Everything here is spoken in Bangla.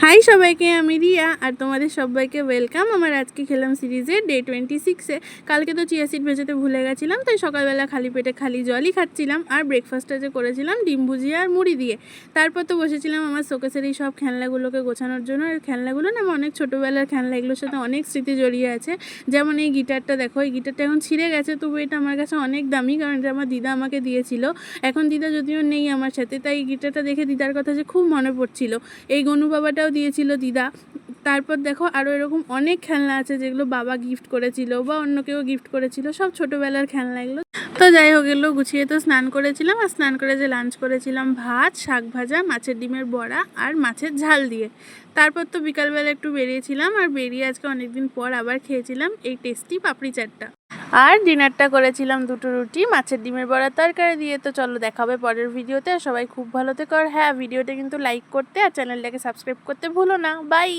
হাই সবাইকে, আমি রিয়া আর তোমাদের সবাইকে ওয়েলকাম আমার আজকে খেলাম সিরিজে ডে 26-এ। কালকে তো চিয়া সিড ভেজাতে ভুলে গেছিলাম, তাই সকালবেলা খালি পেটে খালি জলই খাচ্ছিলাম। আর ব্রেকফাস্টটা যে করেছিলাম ডিম ভুজিয়া আর মুড়ি দিয়ে। তারপর তো বসেছিলাম আমার শোকেসের এই সব খেলনাগুলোকে গোছানোর জন্য। আর খেলনাগুলো না আমার অনেক ছোটোবেলার খেলনা, এগুলোর সাথে অনেক স্মৃতি জড়িয়ে আছে। যেমন এই গিটারটা দেখো, এই গিটারটা এখন ছিঁড়ে গেছে, তবু এটা আমার কাছে অনেক দামি, কারণ এটা আমার দিদা আমাকে দিয়েছিল। এখন দিদা যদিও নেই আমার সাথে, তাই এই গিটারটা দেখে দিদার কথা যে খুব মনে পড়ছিল। এই গনু বাবাটাও দিয়েছিল দিদা। তারপর দেখো আরও এরকম অনেক খেলনা আছে যেগুলো বাবা গিফট করেছিল বা অন্য কেউ গিফট করেছিল, সব ছোটোবেলার খেলনা এগুলো। তো যাই হোক, এগুলো গুছিয়ে তো স্নান করেছিলাম, আর স্নান করে যে লাঞ্চ করেছিলাম ভাত, শাক ভাজা, মাছের ডিমের বড়া আর মাছের ঝাল দিয়ে। তারপর তো বিকালবেলা একটু বেরিয়েছিলাম, আর বেরিয়ে আজকে অনেকদিন পর আবার খেয়েছিলাম এই টেস্টি পাপড়ি চাটটা। আর ডিনারটা করেছিলাম দুটো রুটি মাছের ডিমের বড়া তরকারি দিয়ে। তো চলো দেখা হবে পরের ভিডিওতে। সবাই খুব ভালো থেকো, আর হ্যাঁ, ভিডিওটা কিন্তু লাইক করতে আর চ্যানেলটাকে সাবস্ক্রাইব করতে ভুলো না। বাই।